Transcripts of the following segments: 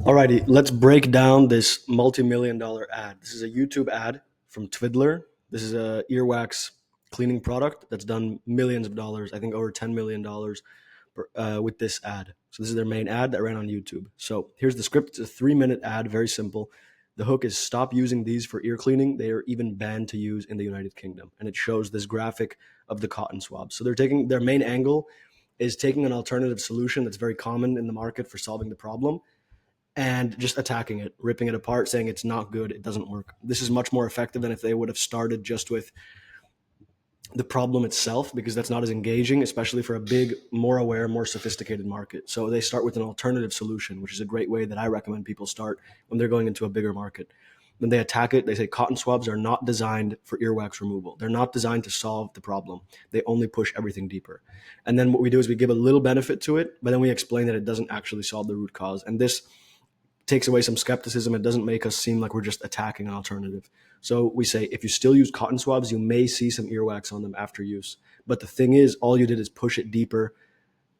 Alrighty, let's break down this multi-million dollar ad. This is a YouTube ad from Tvidler. This is a earwax cleaning product that's done millions of dollars, I think over $10 million with this ad. So this is their main ad that ran on YouTube. So here's the script. It's a 3-minute ad, very simple. The hook is stop using these for ear cleaning. They are even banned to use in the United Kingdom. And it shows this graphic of the cotton swabs. So they're taking their main angle is taking an alternative solution that's very common in the market for solving the problem and just attacking it, ripping it apart, saying it's not good, it doesn't work. This is much more effective than if they would have started just with the problem itself, because that's not as engaging, especially for a big, more aware, more sophisticated market. So they start with an alternative solution, which is a great way that I recommend people start when they're going into a bigger market. When they attack it, they say cotton swabs are not designed for earwax removal. They're not designed to solve the problem. They only push everything deeper. And then what we do is we give a little benefit to it, but then we explain that it doesn't actually solve the root cause. And this takes away some skepticism. It doesn't make us seem like we're just attacking an alternative. So we say, if you still use cotton swabs, you may see some earwax on them after use. But the thing is, all you did is push it deeper.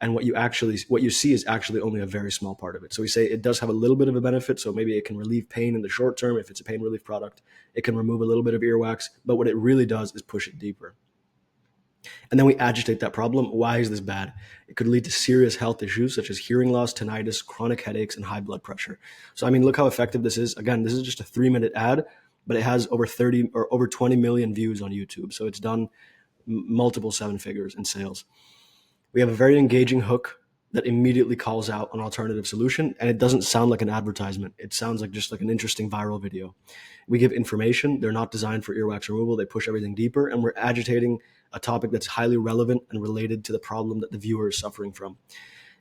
And what you see is actually only a very small part of it. So we say it does have a little bit of a benefit. So maybe it can relieve pain in the short term. If it's a pain relief product, it can remove a little bit of earwax. But what it really does is push it deeper. And then we agitate that problem. Why is this bad? It could lead to serious health issues such as hearing loss, tinnitus, chronic headaches, and high blood pressure. So, I mean, look how effective this is. Again, this is just a 3-minute ad, but it has over 30 or over 20 million views on YouTube. So it's done multiple 7 figures in sales. We have a very engaging hook that immediately calls out an alternative solution, and it doesn't sound like an advertisement. It sounds like just like an interesting viral video. We give information. They're not designed for earwax removal. They push everything deeper, and we're agitating a topic that's highly relevant and related to the problem that the viewer is suffering from.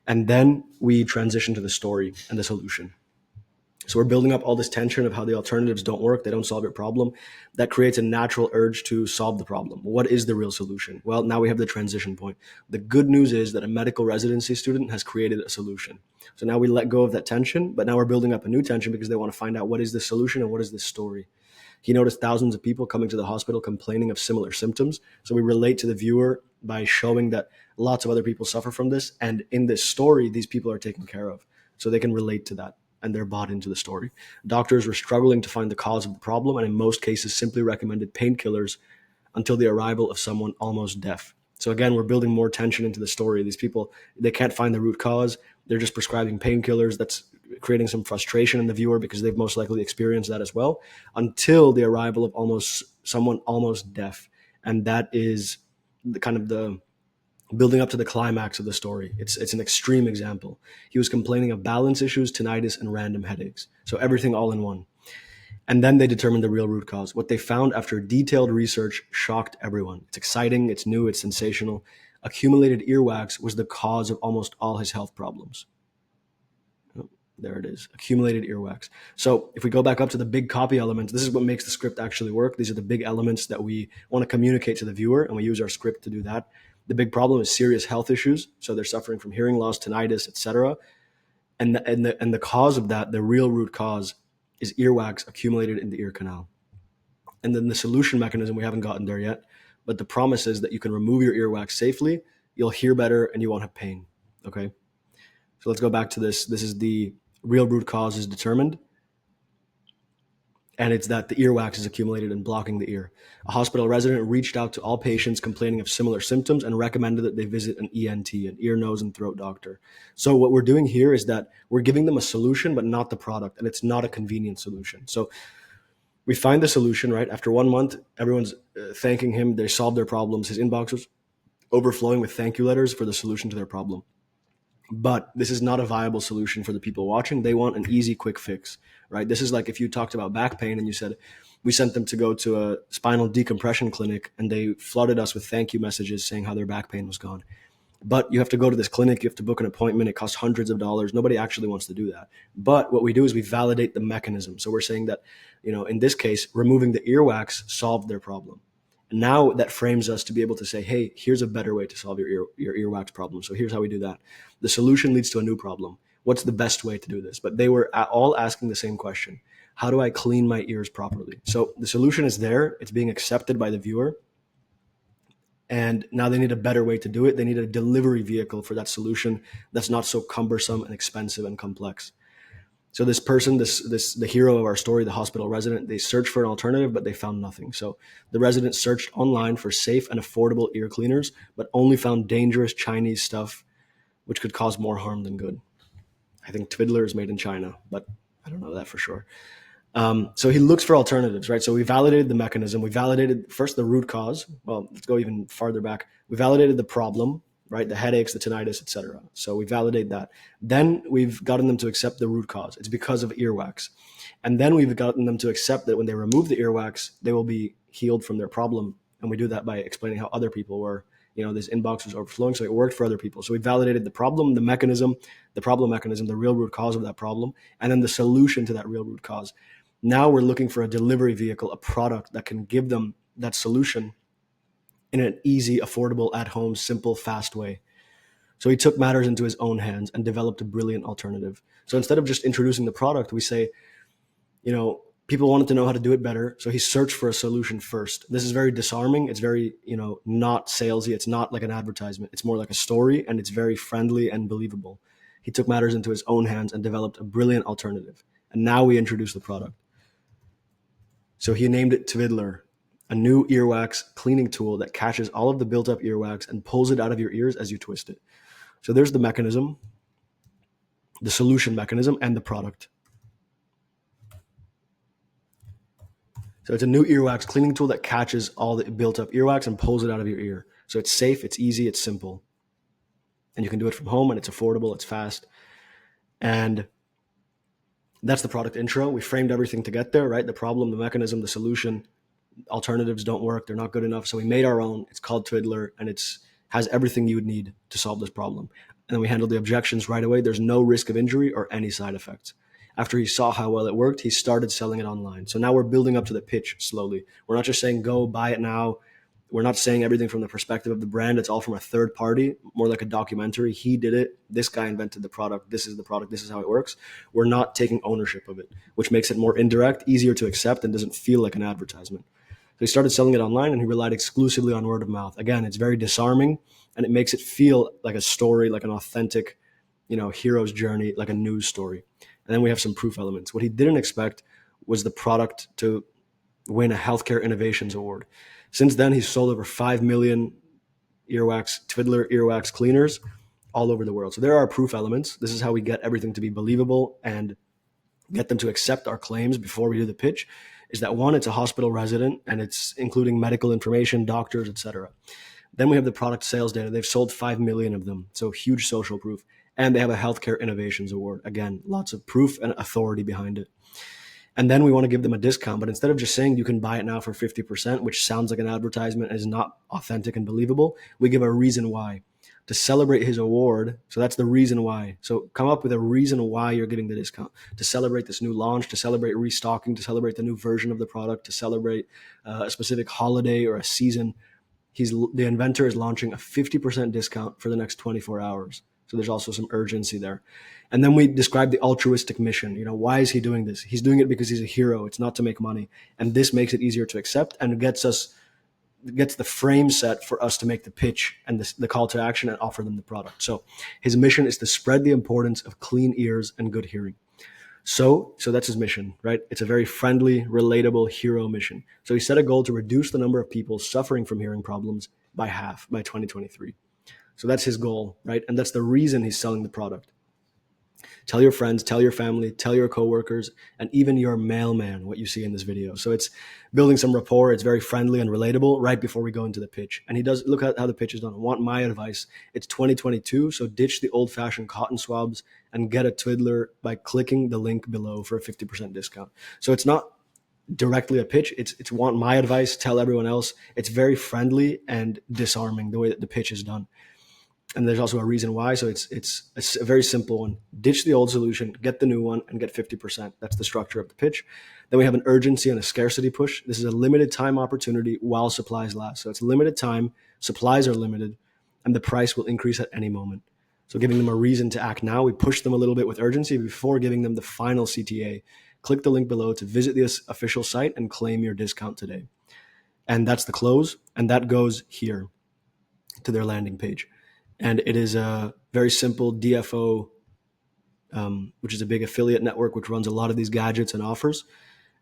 And then we transition to the story and the solution. So we're building up all this tension of how the alternatives don't work. They don't solve your problem. That creates a natural urge to solve the problem. What is the real solution? Well, now we have the transition point. The good news is that a medical residency student has created a solution. So now we let go of that tension, but now we're building up a new tension because they want to find out what is the solution and what is this story. He noticed thousands of people coming to the hospital complaining of similar symptoms. So we relate to the viewer by showing that lots of other people suffer from this. And in this story, these people are taken care of. So they can relate to that, and they're bought into the story. Doctors were struggling to find the cause of the problem, and in most cases simply recommended painkillers until the arrival of someone almost deaf. So again, we're building more tension into the story. These people, they can't find the root cause. They're just prescribing painkillers. That's creating some frustration in the viewer because they've most likely experienced that as well, until the arrival of someone almost deaf. And that is the kind of the building up to the climax of the story. It's an extreme example. He was complaining of balance issues, tinnitus, and random headaches. So everything all in one. And then they determined the real root cause. What they found after detailed research shocked everyone. It's exciting, it's new, it's sensational. Accumulated earwax was the cause of almost all his health problems. Oh, there it is, accumulated earwax. So if we go back up to the big copy elements, this is what makes the script actually work. These are the big elements that we want to communicate to the viewer, and we use our script to do that. The big problem is serious health issues. So they're suffering from hearing loss, tinnitus, etc. And the cause of that, the real root cause, is earwax accumulated in the ear canal. And then the solution mechanism, we haven't gotten there yet, but the promise is that you can remove your earwax safely, you'll hear better, and you won't have pain. Okay? So let's go back to this. This is the real root cause is determined. And it's that the earwax is accumulated and blocking the ear. A hospital resident reached out to all patients complaining of similar symptoms and recommended that they visit an ENT, an ear, nose, and throat doctor. So what we're doing here is that we're giving them a solution, but not the product, and it's not a convenient solution. So we find the solution, right? After 1 month, everyone's thanking him. They solved their problems. His inbox was overflowing with thank you letters for the solution to their problem. But this is not a viable solution for the people watching. They want an easy, quick fix, right? This is like if you talked about back pain and you said, we sent them to go to a spinal decompression clinic and they flooded us with thank you messages saying how their back pain was gone. But you have to go to this clinic, you have to book an appointment, it costs hundreds of dollars. Nobody actually wants to do that. But what we do is we validate the mechanism. So we're saying that, in this case, removing the earwax solved their problem. And now that frames us to be able to say, hey, here's a better way to solve your earwax problem. So here's how we do that. The solution leads to a new problem. What's the best way to do this? But they were all asking the same question. How do I clean my ears properly? So the solution is there. It's being accepted by the viewer. And now they need a better way to do it. They need a delivery vehicle for that solution that's not so cumbersome and expensive and complex. So this person, the hero of our story, the hospital resident, they searched for an alternative, but they found nothing. So the resident searched online for safe and affordable ear cleaners, but only found dangerous Chinese stuff, which could cause more harm than good. I think Tvidler is made in China, but I don't know that for sure. So he looks for alternatives, right? So we validated the mechanism. We validated first the root cause. Well, let's go even farther back. We validated the problem, right? The headaches, the tinnitus, etc. So we validate that. Then we've gotten them to accept the root cause. It's because of earwax. And then we've gotten them to accept that when they remove the earwax, they will be healed from their problem. And we do that by explaining how other people were, this inbox was overflowing. So it worked for other people. So we validated the problem, the mechanism, the problem mechanism, the real root cause of that problem, and then the solution to that real root cause. Now we're looking for a delivery vehicle, a product that can give them that solution in an easy, affordable, at-home, simple, fast way. So he took matters into his own hands and developed a brilliant alternative. So instead of just introducing the product, we say, people wanted to know how to do it better. So he searched for a solution first. This is very disarming. It's very, not salesy. It's not like an advertisement. It's more like a story, and it's very friendly and believable. He took matters into his own hands and developed a brilliant alternative. And now we introduce the product. So he named it Tvidler, a new earwax cleaning tool that catches all of the built-up earwax and pulls it out of your ears as you twist it. So there's the mechanism, the solution mechanism, and the product. So it's a new earwax cleaning tool that catches all the built-up earwax and pulls it out of your ear. So it's safe, it's easy, it's simple. And you can do it from home, and it's affordable, it's fast. And that's the product intro. We framed everything to get there, right? The problem, the mechanism, the solution. Alternatives don't work. They're not good enough. So we made our own. It's called Tvidler, and it's has everything you would need to solve this problem. And then we handled the objections right away. There's no risk of injury or any side effects. After he saw how well it worked, he started selling it online. So now we're building up to the pitch slowly. We're not just saying, go buy it now. We're not saying everything from the perspective of the brand. It's all from a third party, more like a documentary. He did it. This guy invented the product. This is the product. This is how it works. We're not taking ownership of it, which makes it more indirect, easier to accept, and doesn't feel like an advertisement. So he started selling it online, and he relied exclusively on word of mouth. Again, it's very disarming, and it makes it feel like a story, like an authentic, hero's journey, like a news story. And then we have some proof elements. What he didn't expect was the product to win a Healthcare Innovations Award. Since then, he's sold over 5 million Tvidler earwax cleaners all over the world. So there are proof elements. This is how we get everything to be believable and get them to accept our claims before we do the pitch. Is that one, it's a hospital resident, and it's including medical information, doctors, etc. Then we have the product sales data. They've sold 5 million of them, so huge social proof. And they have a Healthcare Innovations Award. Again, lots of proof and authority behind it. And then we want to give them a discount. But instead of just saying you can buy it now for 50%, which sounds like an advertisement and is not authentic and believable, we give a reason why. To celebrate his award, so that's the reason why. So come up with a reason why you're getting the discount. To celebrate this new launch, to celebrate restocking, to celebrate the new version of the product, to celebrate a specific holiday or a season. The inventor is launching a 50% discount for the next 24 hours. So there's also some urgency there. And then we describe the altruistic mission. Why is he doing this? He's doing it because he's a hero. It's not to make money. And this makes it easier to accept and gets the frame set for us to make the pitch and the call to action and offer them the product. So his mission is to spread the importance of clean ears and good hearing. So that's his mission, right? It's a very friendly, relatable hero mission. So he set a goal to reduce the number of people suffering from hearing problems by half by 2023. So that's his goal, right? And that's the reason he's selling the product. Tell your friends, tell your family, tell your coworkers, and even your mailman what you see in this video. So it's building some rapport. It's very friendly and relatable right before we go into the pitch. And he does look at how the pitch is done. I want my advice. It's 2022, so ditch the old-fashioned cotton swabs and get a Tvidler by clicking the link below for a 50% discount. So it's not directly a pitch. It's want my advice, tell everyone else. It's very friendly and disarming the way that the pitch is done. And there's also a reason why. So it's a very simple one. Ditch the old solution, get the new one, and get 50%. That's the structure of the pitch. Then we have an urgency and a scarcity push. This is a limited time opportunity while supplies last. So it's limited time, supplies are limited, and the price will increase at any moment. So giving them a reason to act now, we push them a little bit with urgency before giving them the final CTA. Click the link below to visit this official site and claim your discount today. And that's the close, and that goes here to their landing page. And it is a very simple DFO which is a big affiliate network which runs a lot of these gadgets and offers.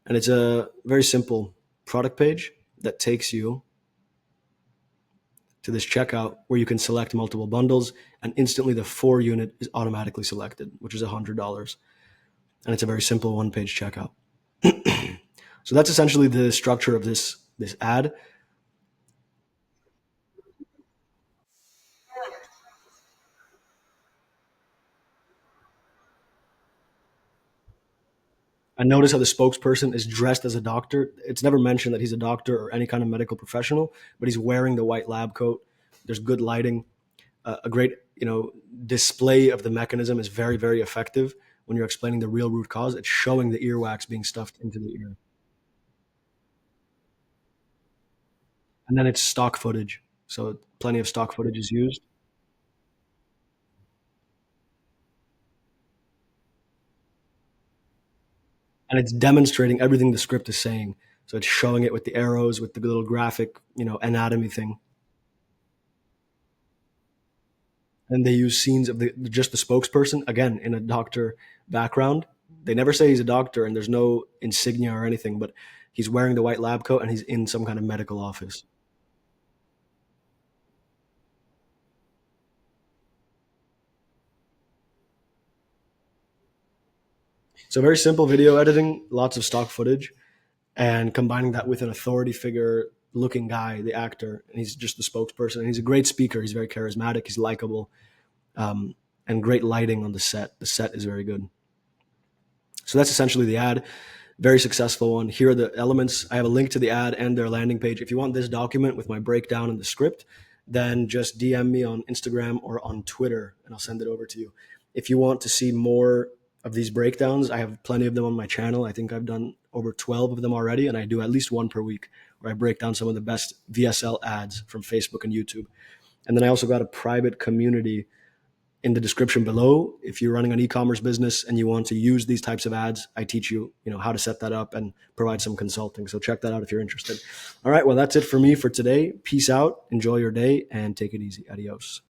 And it's a very simple product page that takes you to this checkout where you can select multiple bundles, and instantly the 4 unit is automatically selected, which is $100. And it's a very simple one-page checkout. So that's essentially the structure of this ad. I notice how the spokesperson is dressed as a doctor. It's never mentioned that he's a doctor or any kind of medical professional, but he's wearing the white lab coat. There's good lighting. A great, display of the mechanism is very, very effective when you're explaining the real root cause. It's showing the earwax being stuffed into the ear. And then it's stock footage. So plenty of stock footage is used. And it's demonstrating everything the script is saying. So it's showing it with the arrows, with the little graphic, anatomy thing. And they use scenes of just the spokesperson, again, in a doctor background. They never say he's a doctor, and there's no insignia or anything, but he's wearing the white lab coat and he's in some kind of medical office. So very simple video editing, lots of stock footage, and combining that with an authority figure looking guy, the actor, and he's just the spokesperson. And he's a great speaker. He's very charismatic. He's likable, and great lighting on the set. The set is very good. So that's essentially the ad. Very successful one. Here are the elements. I have a link to the ad and their landing page. If you want this document with my breakdown and the script, then just DM me on Instagram or on Twitter, and I'll send it over to you. If you want to see more of these breakdowns, I have plenty of them on my channel. I think I've done over 12 of them already, and I do at least one per week where I break down some of the best VSL ads from Facebook and YouTube. And then I also got a private community in the description below. If you're running an e-commerce business and you want to use these types of ads, I teach you, how to set that up and provide some consulting. So check that out if you're interested. All right, well, that's it for me for today. Peace out, enjoy your day, and take it easy. Adios.